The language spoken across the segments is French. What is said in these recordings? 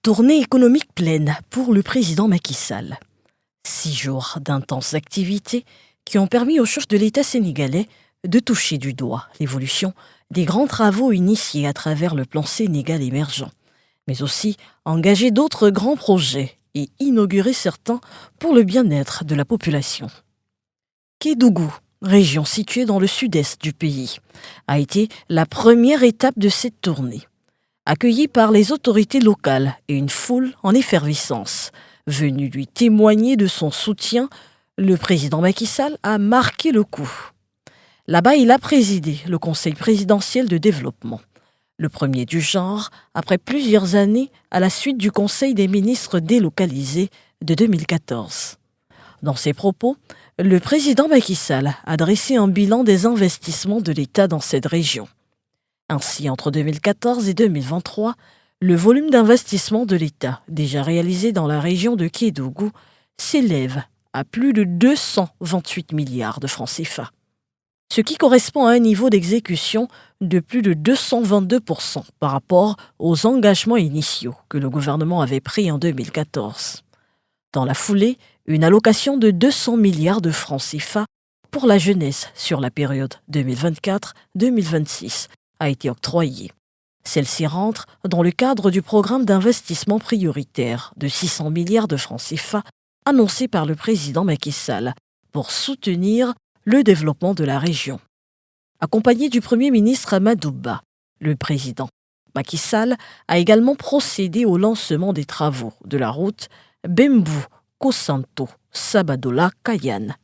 Tournée économique pleine pour le président Macky Sall. 6 jours d'intenses activités qui ont permis aux chefs de l'État sénégalais de toucher du doigt l'évolution des grands travaux initiés à travers le plan Sénégal émergent, mais aussi engager d'autres grands projets et inaugurer certains pour le bien-être de la population. Kédougou, région située dans le sud-est du pays, a été la première étape de cette tournée. Accueilli par les autorités locales et une foule en effervescence, venue lui témoigner de son soutien, le président Macky Sall a marqué le coup. Là-bas, il a présidé le Conseil présidentiel de développement, le premier du genre après plusieurs années à la suite du Conseil des ministres délocalisé de 2014. Dans ses propos, le président Macky Sall a dressé un bilan des investissements de l'État dans cette région. Ainsi, entre 2014 et 2023, le volume d'investissement de l'État déjà réalisé dans la région de Kédougou s'élève à plus de 228 milliards de francs CFA, ce qui correspond à un niveau d'exécution de plus de 222% par rapport aux engagements initiaux que le gouvernement avait pris en 2014. Dans la foulée, une allocation de 200 milliards de francs CFA pour la jeunesse sur la période 2024-2026 a été octroyée. Celle-ci rentre dans le cadre du programme d'investissement prioritaire de 600 milliards de francs CFA annoncé par le président Macky Sall pour soutenir le développement de la région. Accompagné du Premier ministre Amadou Ba, le président Macky Sall a également procédé au lancement des travaux de la route Bembou-Kosanto-Sabadola-Kayane.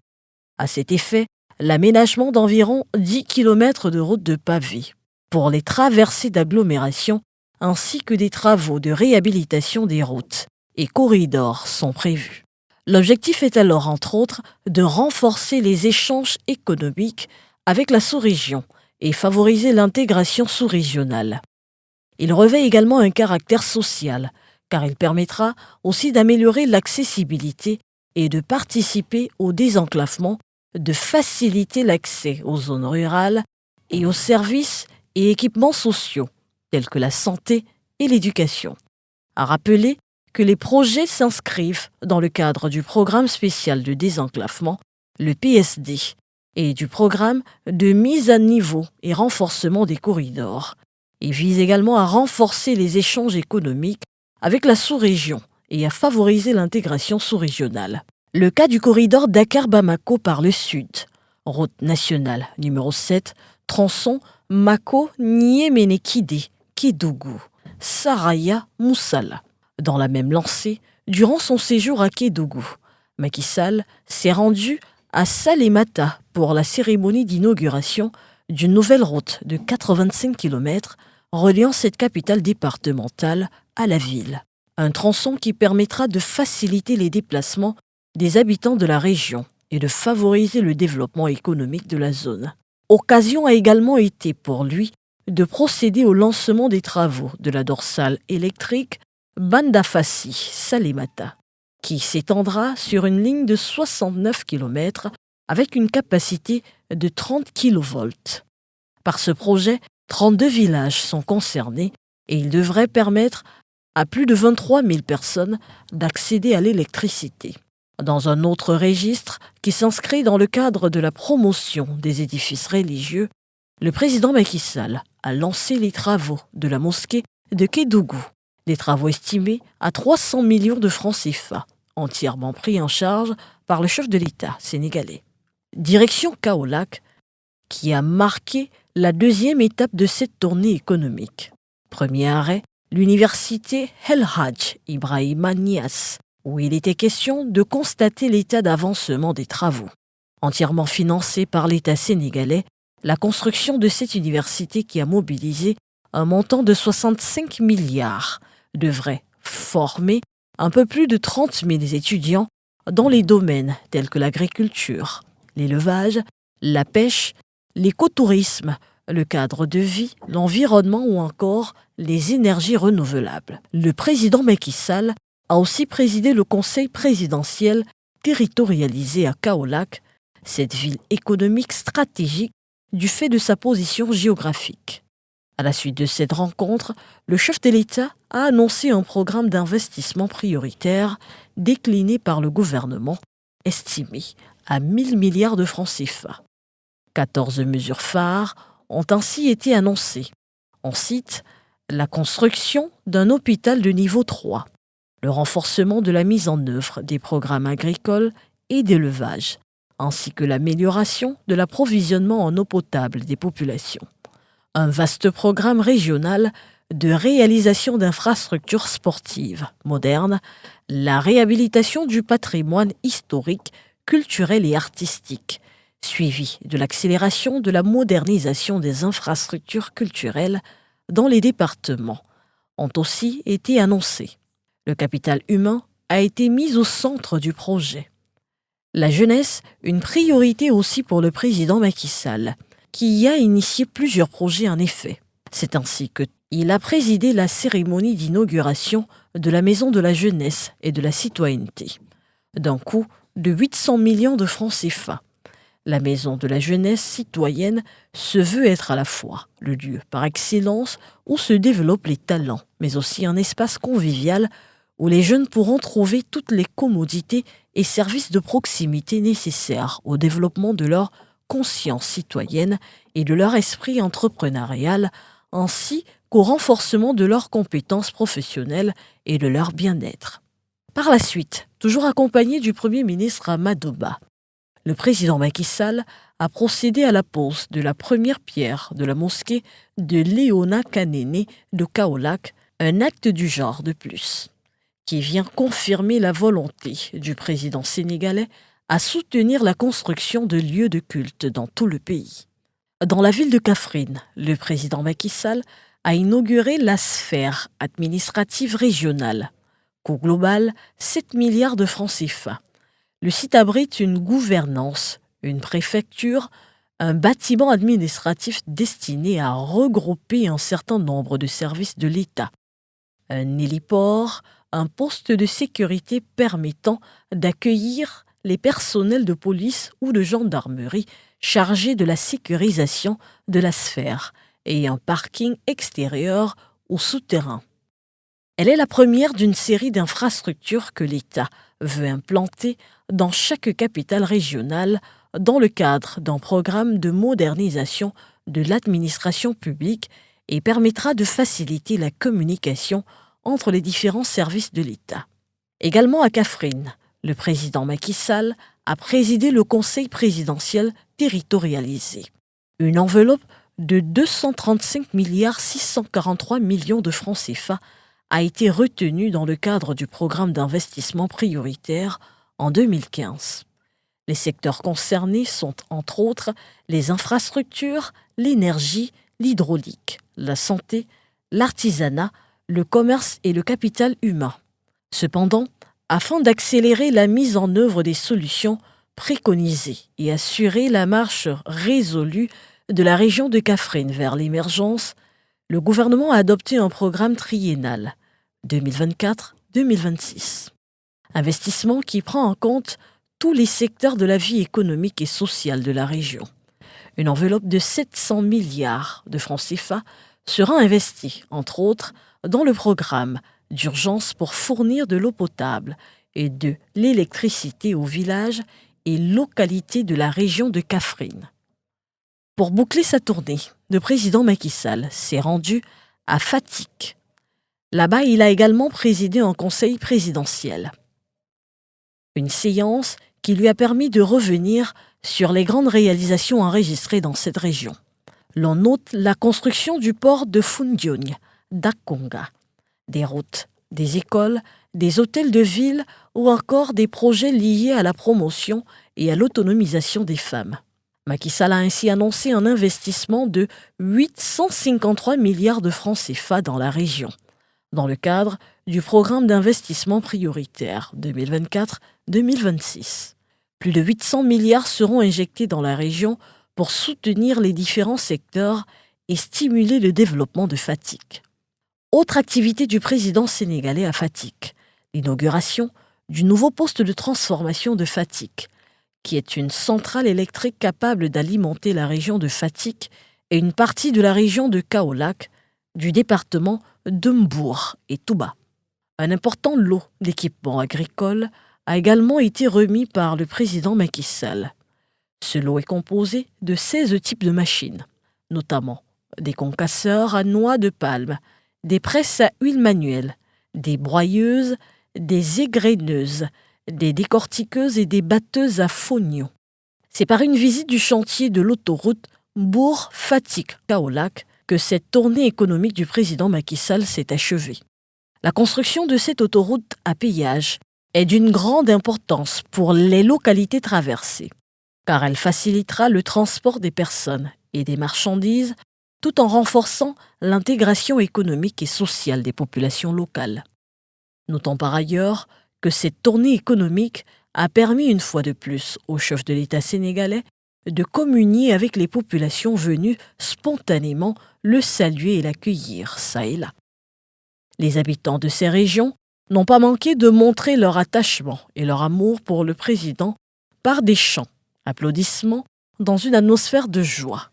À cet effet, l'aménagement d'environ 10 km de routes de pavés pour les traversées d'agglomération ainsi que des travaux de réhabilitation des routes et corridors sont prévus. L'objectif est alors, entre autres, de renforcer les échanges économiques avec la sous-région et favoriser l'intégration sous-régionale. Il revêt également un caractère social, car il permettra aussi d'améliorer l'accessibilité et de participer au désenclavement, de faciliter l'accès aux zones rurales et aux services et équipements sociaux, tels que la santé et l'éducation. À rappeler que les projets s'inscrivent dans le cadre du programme spécial de désenclavement, le PSD, et du programme de mise à niveau et renforcement des corridors, et visent également à renforcer les échanges économiques avec la sous-région et à favoriser l'intégration sous-régionale. Le cas du corridor Dakar-Bamako par le sud, route nationale numéro 7, tronçon Mako-Niéméné-Kidé, Kédougou, Saraya-Moussala. Dans la même lancée, durant son séjour à Kédougou, Macky Sall s'est rendu à Salémata pour la cérémonie d'inauguration d'une nouvelle route de 85 km reliant cette capitale départementale à la ville. Un tronçon qui permettra de faciliter les déplacements des habitants de la région et de favoriser le développement économique de la zone. Occasion a également été pour lui de procéder au lancement des travaux de la dorsale électrique Bandafassi-Salémata, qui s'étendra sur une ligne de 69 km avec une capacité de 30 kV. Par ce projet, 32 villages sont concernés et il devrait permettre à plus de 23 000 personnes d'accéder à l'électricité. Dans un autre registre qui s'inscrit dans le cadre de la promotion des édifices religieux, le président Macky Sall a lancé les travaux de la mosquée de Kédougou, des travaux estimés à 300 millions de francs CFA, entièrement pris en charge par le chef de l'État sénégalais. Direction Kaolack, qui a marqué la deuxième étape de cette tournée économique. Premier arrêt, l'université El Hadj Ibrahima Niass, où il était question de constater l'état d'avancement des travaux. Entièrement financée par l'État sénégalais, la construction de cette université qui a mobilisé un montant de 65 milliards devrait former un peu plus de 30 000 étudiants dans les domaines tels que l'agriculture, l'élevage, la pêche, l'écotourisme, le cadre de vie, l'environnement ou encore les énergies renouvelables. Le président Macky Sall a aussi présidé le Conseil présidentiel territorialisé à Kaolack, cette ville économique stratégique du fait de sa position géographique. À la suite de cette rencontre, le chef de l'État a annoncé un programme d'investissement prioritaire décliné par le gouvernement, estimé à 1 000 milliards de francs CFA. 14 mesures phares ont ainsi été annoncées. On cite la construction d'un hôpital de niveau 3, le renforcement de la mise en œuvre des programmes agricoles et d'élevage, ainsi que l'amélioration de l'approvisionnement en eau potable des populations. Un vaste programme régional de réalisation d'infrastructures sportives modernes, la réhabilitation du patrimoine historique, culturel et artistique, suivi de l'accélération de la modernisation des infrastructures culturelles dans les départements, ont aussi été annoncés. Le capital humain a été mis au centre du projet. La jeunesse, une priorité aussi pour le président Macky Sall, qui y a initié plusieurs projets en effet. C'est ainsi qu'il a présidé la cérémonie d'inauguration de la Maison de la Jeunesse et de la Citoyenneté, d'un coût de 800 millions de francs CFA. La Maison de la Jeunesse citoyenne se veut être à la fois le lieu par excellence où se développent les talents, mais aussi un espace convivial où les jeunes pourront trouver toutes les commodités et services de proximité nécessaires au développement de leur conscience citoyenne et de leur esprit entrepreneurial, ainsi qu'au renforcement de leurs compétences professionnelles et de leur bien-être. Par la suite, toujours accompagné du Premier ministre Amadou Ba, le président Macky Sall a procédé à la pose de la première pierre de la mosquée de Léona Kanene de Kaolack, un acte du genre de plus, qui vient confirmer la volonté du président sénégalais à soutenir la construction de lieux de culte dans tout le pays. Dans la ville de Kaffrine, le président Macky Sall a inauguré la sphère administrative régionale, coût global 7 milliards de francs CFA. Le site abrite une gouvernance, une préfecture, un bâtiment administratif destiné à regrouper un certain nombre de services de l'État, un héliport, un poste de sécurité permettant d'accueillir les personnels de police ou de gendarmerie chargés de la sécurisation de la sphère et un parking extérieur ou souterrain. Elle est la première d'une série d'infrastructures que l'État veut implanter dans chaque capitale régionale dans le cadre d'un programme de modernisation de l'administration publique et permettra de faciliter la communication entre les différents services de l'État. Également à Kaffrine, le président Macky Sall a présidé le Conseil présidentiel territorialisé. Une enveloppe de 235 643 millions de francs CFA a été retenue dans le cadre du programme d'investissement prioritaire en 2015. Les secteurs concernés sont entre autres les infrastructures, l'énergie, l'hydraulique, la santé, l'artisanat, le commerce et le capital humain. Cependant, afin d'accélérer la mise en œuvre des solutions préconisées et assurer la marche résolue de la région de Kaffrine vers l'émergence, le gouvernement a adopté un programme triennal 2024-2026. Investissement qui prend en compte tous les secteurs de la vie économique et sociale de la région. Une enveloppe de 700 milliards de francs CFA sera investie, entre autres, dans le programme d'urgence pour fournir de l'eau potable et de l'électricité aux villages et localités de la région de Kaffrine. Pour boucler sa tournée, le président Macky Sall s'est rendu à Fatick. Là-bas, il a également présidé un conseil présidentiel. Une séance qui lui a permis de revenir sur les grandes réalisations enregistrées dans cette région. L'on note la construction du port de Foundiougne, d'Akonga, des routes, des écoles, des hôtels de ville ou encore des projets liés à la promotion et à l'autonomisation des femmes. Macky Sall a ainsi annoncé un investissement de 853 milliards de francs CFA dans la région, dans le cadre du programme d'investissement prioritaire 2024-2026. Plus de 800 milliards seront injectés dans la région pour soutenir les différents secteurs et stimuler le développement de Fatick. Autre activité du président sénégalais à Fatick, l'inauguration du nouveau poste de transformation de Fatick, qui est une centrale électrique capable d'alimenter la région de Fatick et une partie de la région de Kaolack, du département de Mbour et Touba. Un important lot d'équipements agricoles a également été remis par le président Macky Sall. Ce lot est composé de 16 types de machines, notamment des concasseurs à noix de palme, des presses à huile manuelle, des broyeuses, des égraineuses, des décortiqueuses et des batteuses à fonio. C'est par une visite du chantier de l'autoroute Mbour-Fatick-Kaolack que cette tournée économique du président Macky Sall s'est achevée. La construction de cette autoroute à péage est d'une grande importance pour les localités traversées, car elle facilitera le transport des personnes et des marchandises tout en renforçant l'intégration économique et sociale des populations locales. Notons par ailleurs que cette tournée économique a permis une fois de plus au chef de l'État sénégalais de communier avec les populations venues spontanément le saluer et l'accueillir, ça et là. Les habitants de ces régions n'ont pas manqué de montrer leur attachement et leur amour pour le président par des chants, applaudissements, dans une atmosphère de joie.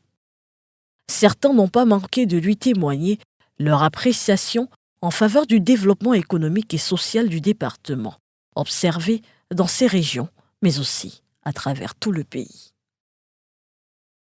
Certains n'ont pas manqué de lui témoigner leur appréciation en faveur du développement économique et social du département, observé dans ces régions, mais aussi à travers tout le pays.